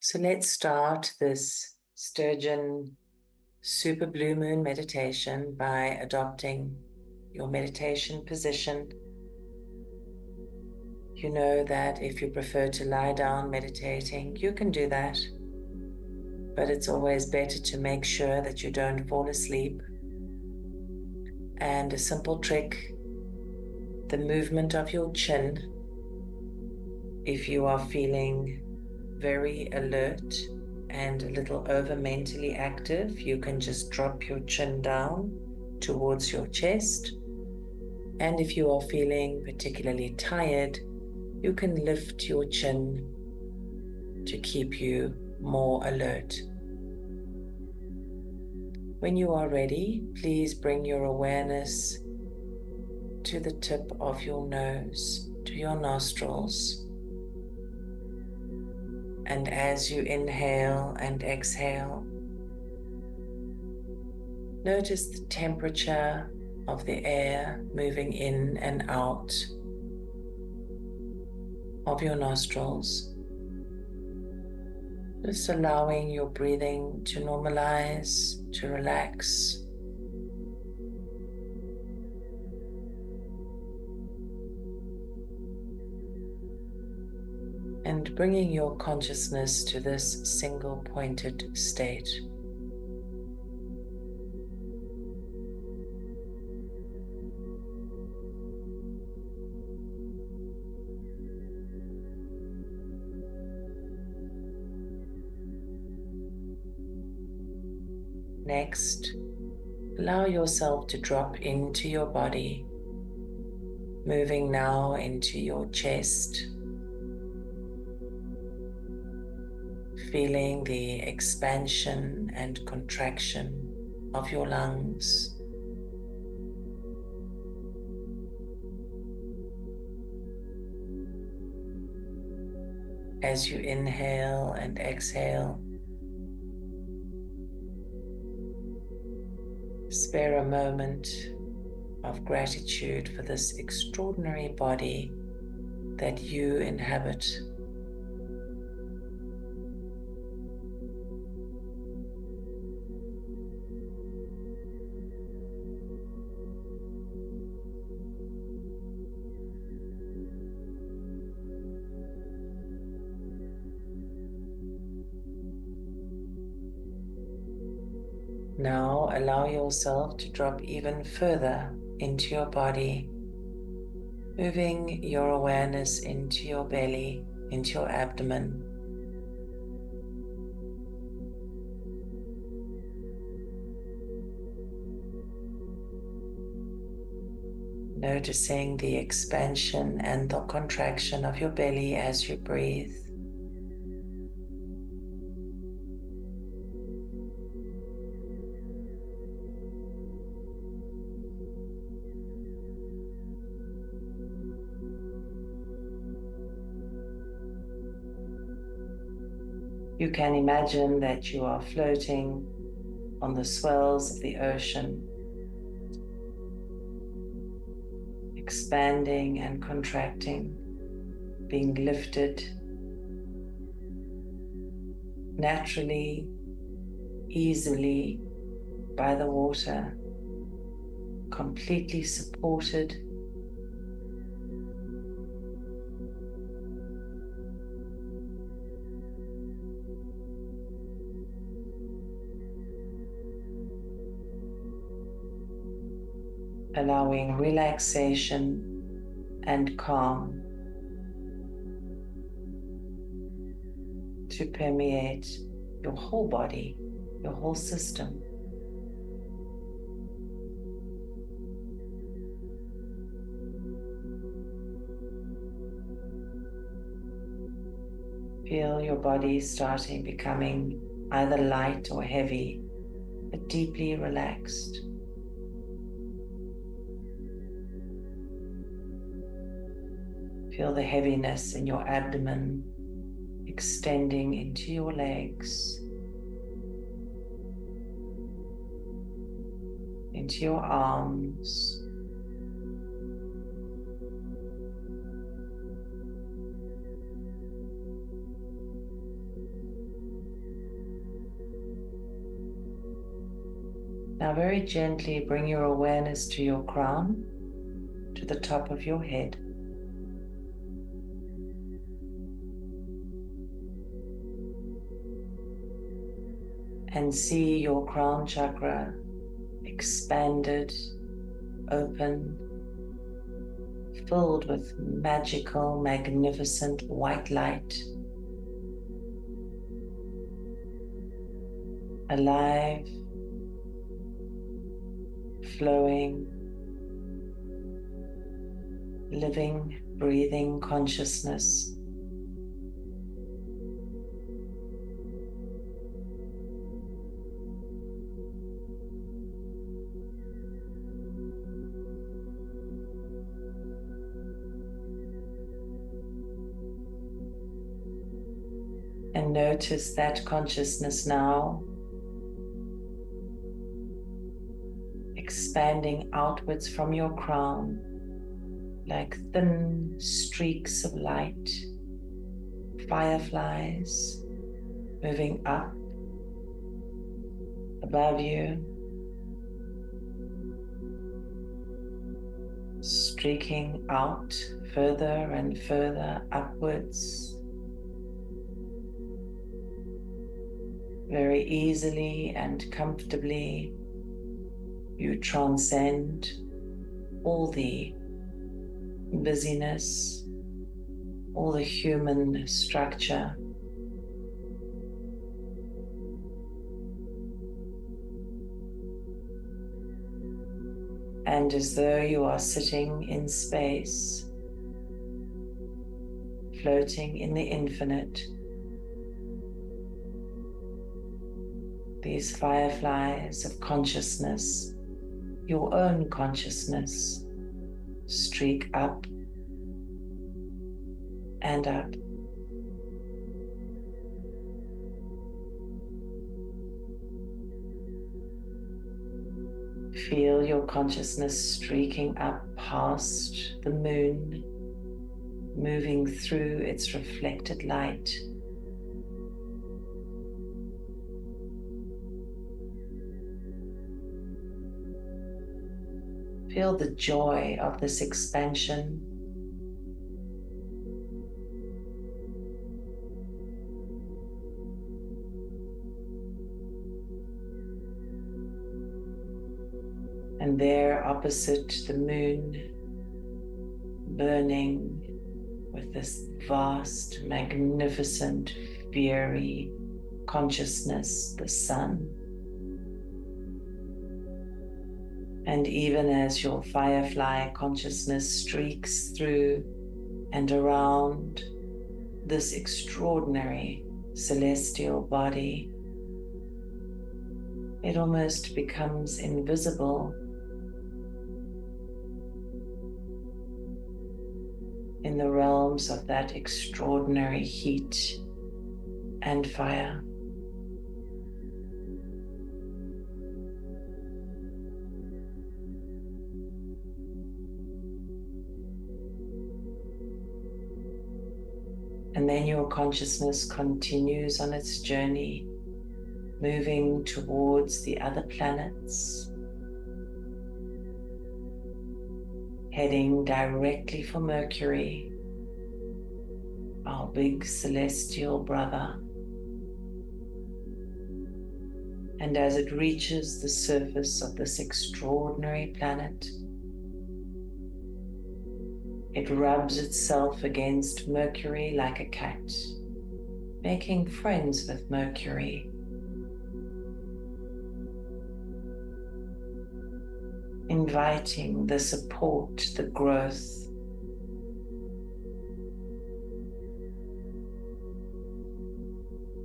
So let's start this Sturgeon Super Blue Moon meditation by adopting your meditation position. You know that if you prefer to lie down meditating, you can do that, but it's always better to make sure that you don't fall asleep. And a simple trick, the movement of your chin. If you are feeling very alert and a little over mentally active, you can just drop your chin down towards your chest. And if you are feeling particularly tired, you can lift your chin to keep you more alert. When you are ready, please bring your awareness to the tip of your nose, to your nostrils. And as you inhale and exhale, notice the temperature of the air moving in and out of your nostrils. Just allowing your breathing to normalize, to relax. And bringing your consciousness to this single pointed state. Next, allow yourself to drop into your body, moving now into your chest, feeling the expansion and contraction of your lungs. As you inhale and exhale, spare a moment of gratitude for this extraordinary body that you inhabit. Now allow yourself to drop even further into your body, moving your awareness into your belly, into your abdomen. Noticing the expansion and the contraction of your belly as you breathe. You can imagine that you are floating on the swells of the ocean, expanding and contracting, being lifted naturally, easily by the water, completely supported. Allowing relaxation and calm to permeate your whole body, your whole system. Feel your body starting becoming either light or heavy, but deeply relaxed. Feel the heaviness in your abdomen extending into your legs, into your arms, Now very gently bring your awareness to your crown, to the top of your head. And see your crown chakra expanded, open, filled with magical, magnificent white light. Alive, flowing, living, breathing consciousness. And notice that consciousness now expanding outwards from your crown like thin streaks of light, fireflies moving up above you, streaking out further and further upwards. Very easily and comfortably, you transcend all the busyness, all the human structure. And as though you are sitting in space, floating in the infinite, these fireflies of consciousness, your own consciousness, streak up and up. Feel your consciousness streaking up past the moon, moving through its reflected light. Feel the joy of this expansion. And there opposite the moon, burning with this vast, magnificent, fiery consciousness, the sun. And even as your firefly consciousness streaks through and around this extraordinary celestial body, it almost becomes invisible in the realms of that extraordinary heat and fire. And then your consciousness continues on its journey, moving towards the other planets, heading directly for Mercury, our big celestial brother. And as it reaches the surface of this extraordinary planet, it rubs itself against Mercury like a cat, making friends with Mercury. Inviting the support, the growth,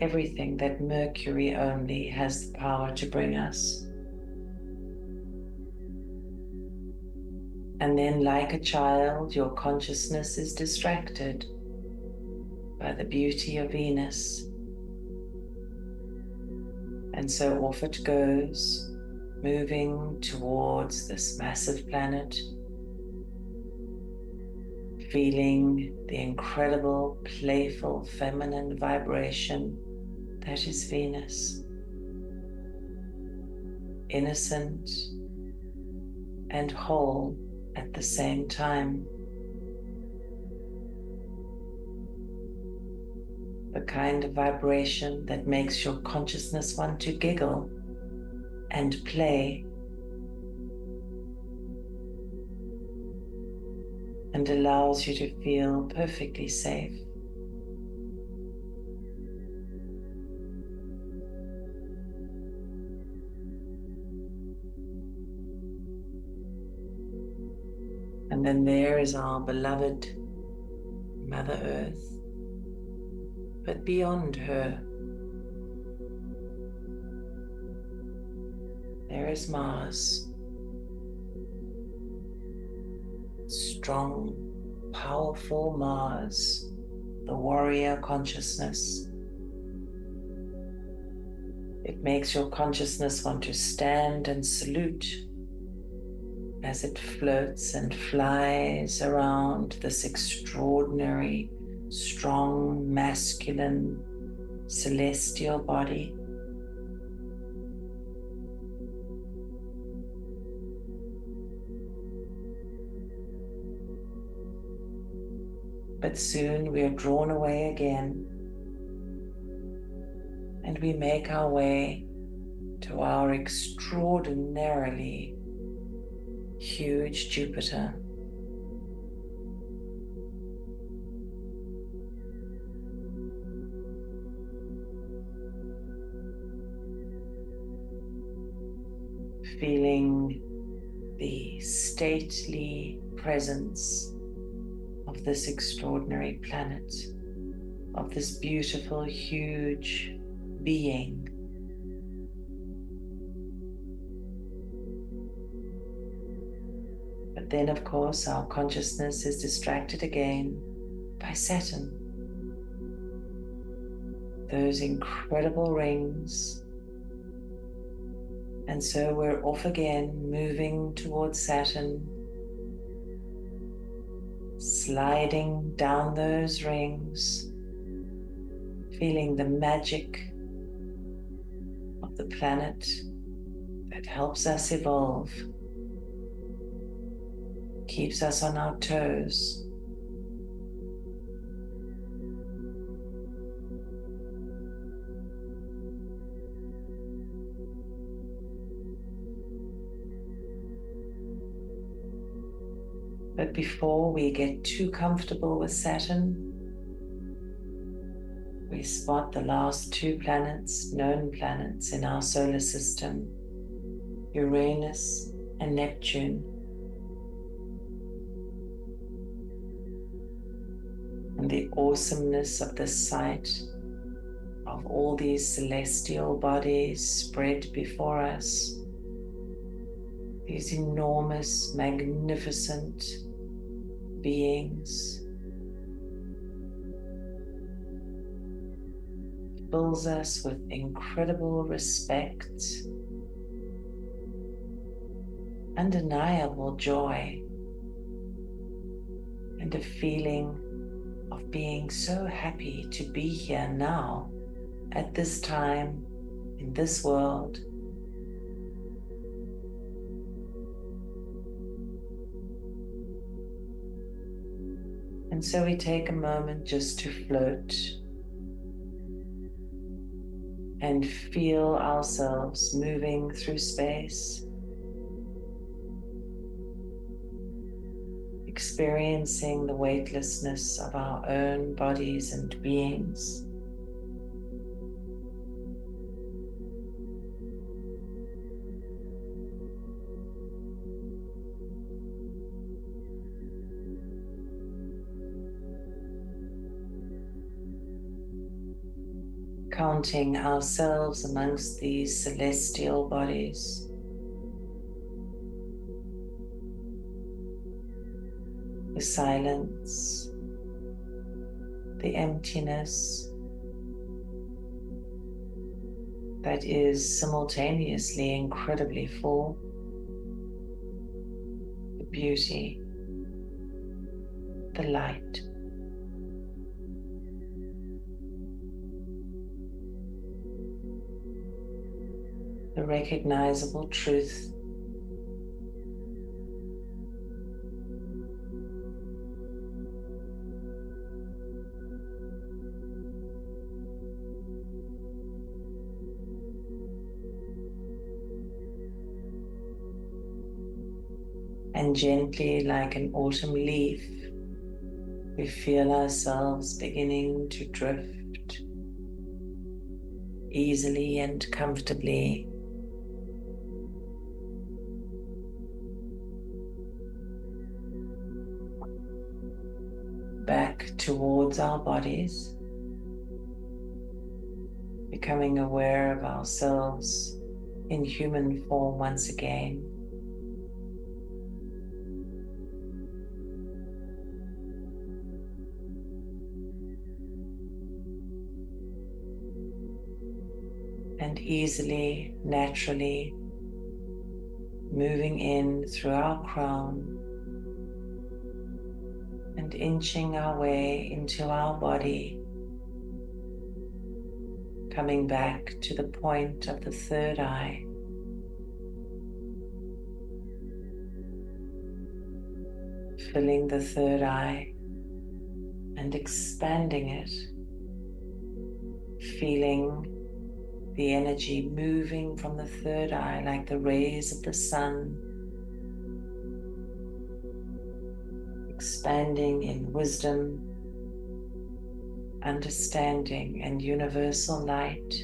everything that Mercury only has the power to bring us. And then, like a child, your consciousness is distracted by the beauty of Venus. And so off it goes, moving towards this massive planet, feeling the incredible, playful, feminine vibration that is Venus. innocent and whole at the same time. The kind of vibration that makes your consciousness want to giggle and play and allows you to feel perfectly safe. And then there is our beloved Mother Earth, but beyond her, there is Mars, strong, powerful Mars, the warrior consciousness. It makes your consciousness want to stand and salute as it floats and flies around this extraordinary, strong, masculine, celestial body. But soon we are drawn away again, and we make our way to our extraordinarily huge Jupiter. Feeling the stately presence of this extraordinary planet, of this beautiful, huge being. But then, of course, our consciousness is distracted again by Saturn. Those incredible rings. And so we're off again, moving towards Saturn, sliding down those rings, feeling the magic of the planet that helps us evolve, keeps us on our toes. But before we get too comfortable with Saturn, we spot the last two planets, known planets in our solar system, Uranus and Neptune. And the awesomeness of this sight, of all these celestial bodies spread before us, these enormous, magnificent beings, fills us with incredible respect, undeniable joy, and a feeling of being so happy to be here now, at this time, in this world. And so we take a moment just to float and feel ourselves moving through space, experiencing the weightlessness of our own bodies and beings. Counting ourselves amongst these celestial bodies. The silence, the emptiness that is simultaneously incredibly full, the beauty, the light. the recognizable truth and gently, like an autumn leaf, we feel ourselves beginning to drift easily and comfortably back towards our bodies, becoming aware of ourselves in human form once again. And easily, naturally, moving in through our crown and inching our way into our body, coming back to the point of the third eye. Filling the third eye and expanding it, feeling the energy moving from the third eye like the rays of the sun, expanding in wisdom, understanding, and universal light.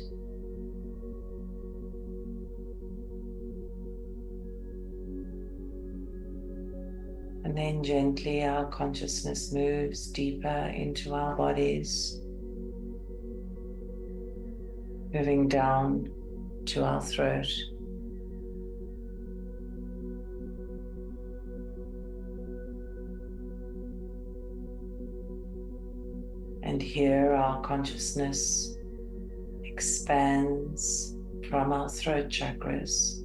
And then gently our consciousness moves deeper into our bodies, moving down to our throat. And here our consciousness expands from our throat chakras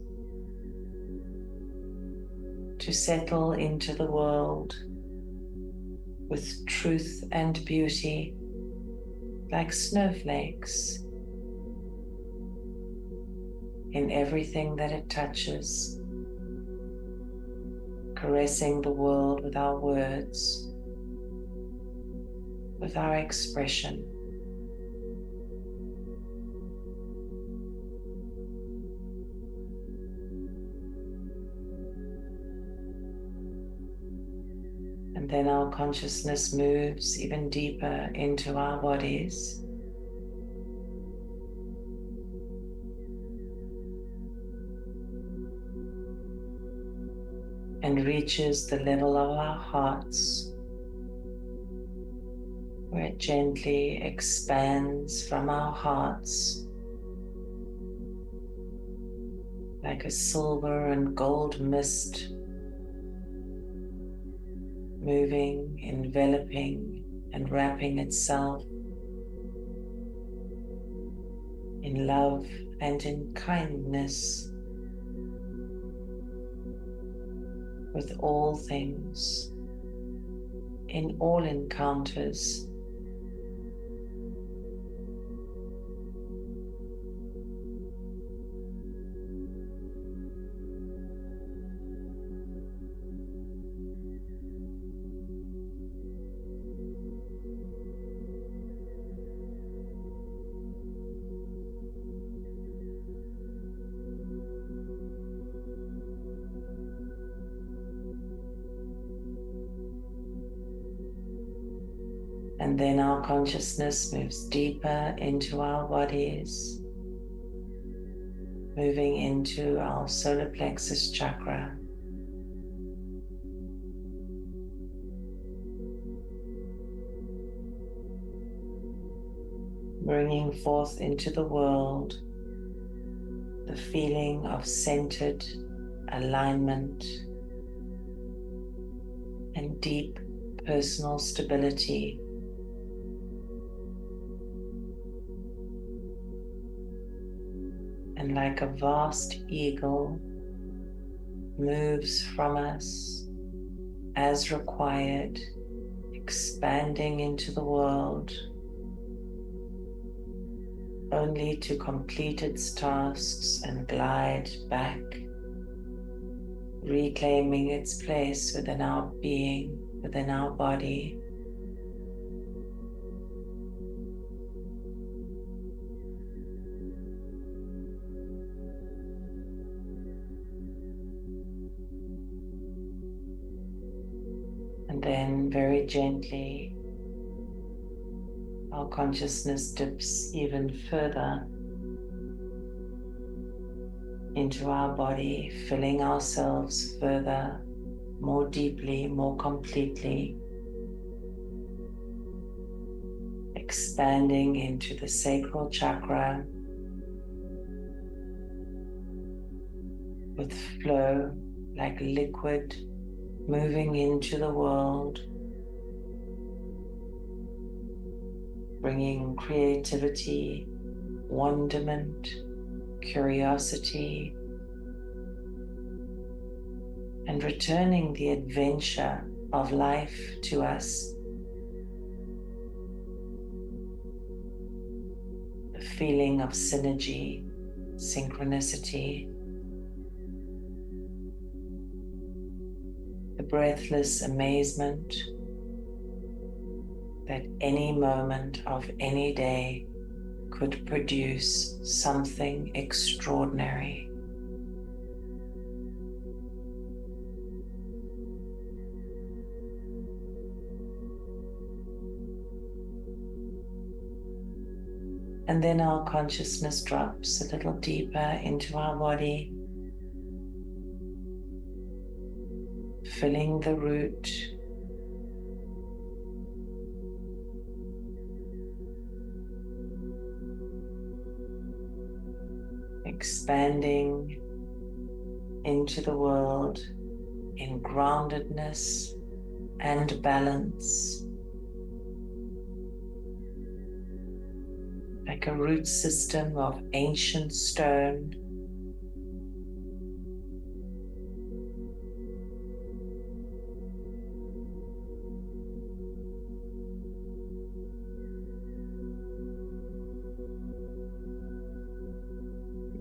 to settle into the world with truth and beauty like snowflakes in everything that it touches, caressing the world with our words, with our expression. And then our consciousness moves even deeper into our bodies, and reaches the level of our hearts, where it gently expands from our hearts like a silver and gold mist, moving, enveloping, and wrapping itself in love and in kindness with all things, in all encounters. And then our consciousness moves deeper into our bodies, moving into our solar plexus chakra, bringing forth into the world the feeling of centered alignment and deep personal stability. And like a vast eagle, moves from us as required, expanding into the world, only to complete its tasks and glide back, reclaiming its place within our being, within our body. And then very gently, our consciousness dips even further into our body, filling ourselves further, more deeply, more completely, expanding into the sacral chakra with flow like liquid moving into the world, bringing creativity, wonderment, curiosity, and returning the adventure of life to us. The feeling of synergy, synchronicity, the breathless amazement that any moment of any day could produce something extraordinary. And then our consciousness drops a little deeper into our body, filling the root, expanding into the world in groundedness and balance, like a root system of ancient stone,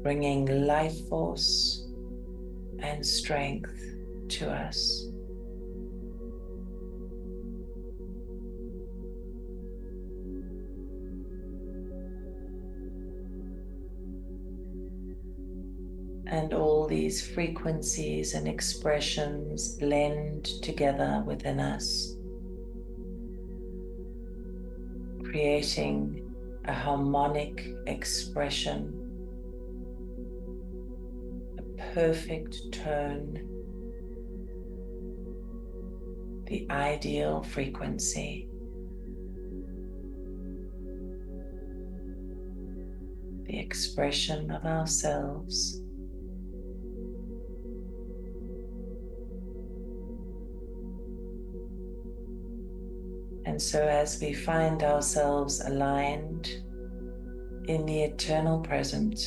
bringing life force and strength to us. And all these frequencies and expressions blend together within us, creating a harmonic expression, a perfect tone, the ideal frequency, the expression of ourselves. And so as we find ourselves aligned in the eternal present,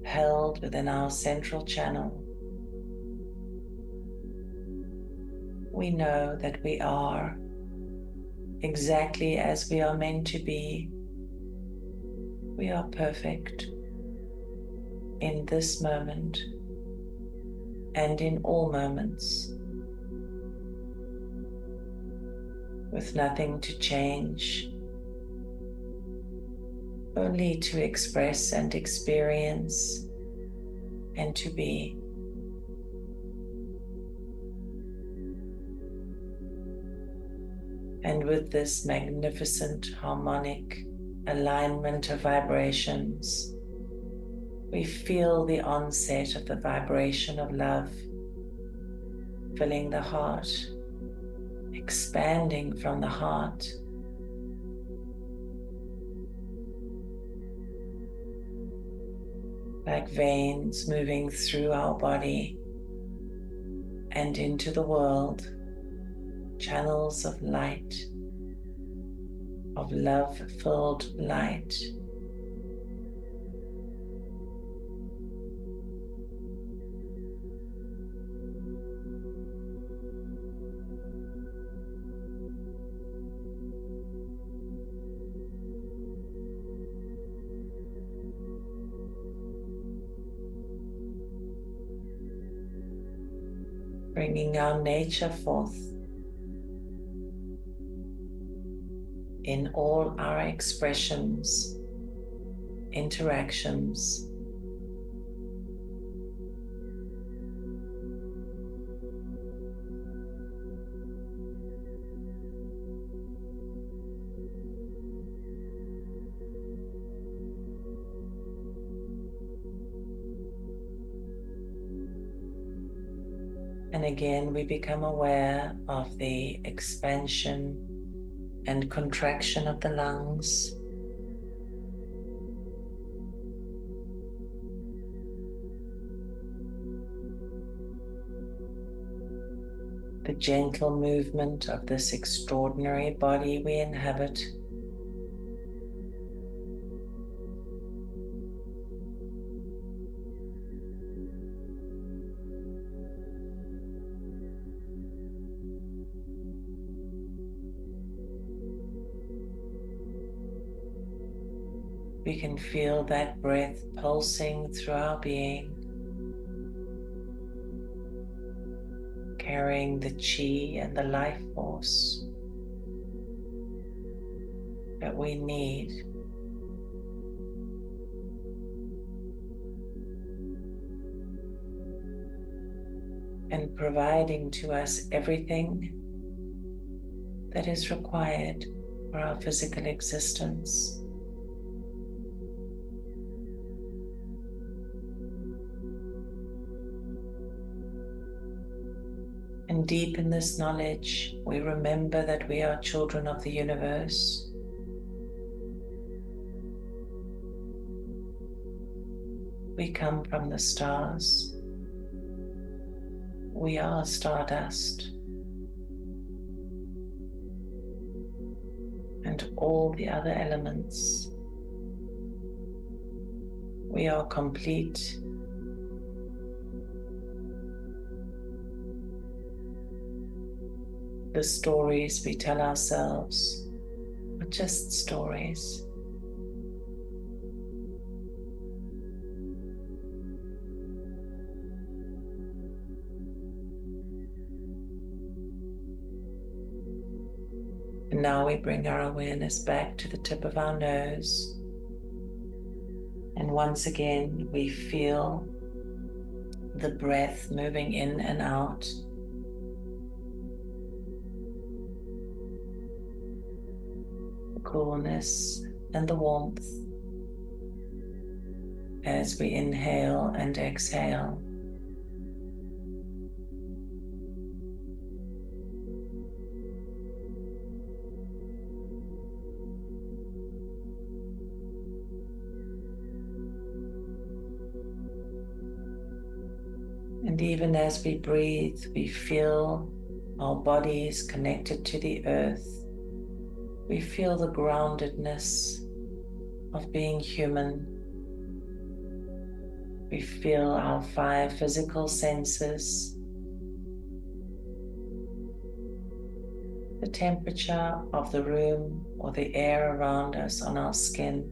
held within our central channel, we know that we are exactly as we are meant to be. We are perfect in this moment and in all moments, with nothing to change, only to express and experience and to be. And with this magnificent harmonic alignment of vibrations, we feel the onset of the vibration of love, filling the heart, expanding from the heart, like veins moving through our body and into the world, channels of light, of love-filled light. bringing our nature forth in all our expressions, interactions. And again, we become aware of the expansion and contraction of the lungs. The gentle movement of this extraordinary body we inhabit. We can feel that breath pulsing through our being, carrying the chi and the life force that we need and providing to us everything that is required for our physical existence. And deep in this knowledge, we remember that we are children of the universe. We come from the stars. We are stardust. And all the other elements. We are complete. The stories we tell ourselves are just stories. And now we bring our awareness back to the tip of our nose. And once again, we feel the breath moving in and out. The coolness and the warmth as we inhale and exhale. And even as we breathe, we feel our bodies connected to the earth. We feel the groundedness of being human. We feel our 5 physical senses, the temperature of the room or the air around us on our skin,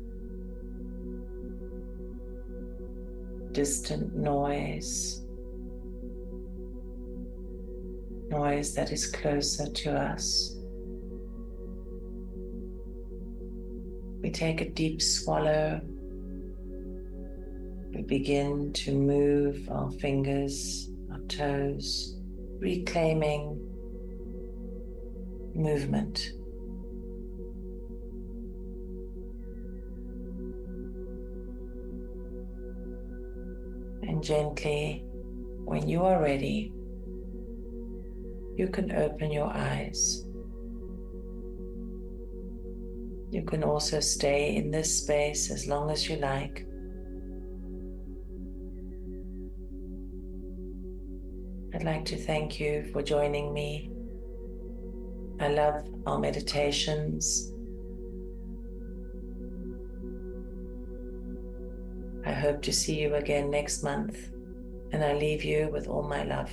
distant noise that is closer to us. We take a deep swallow. We begin to move our fingers, our toes, reclaiming movement. And gently, when you are ready, you can open your eyes. You can also stay in this space as long as you like. I'd like to thank you for joining me. I love our meditations. I hope to see you again next month, and I leave you with all my love.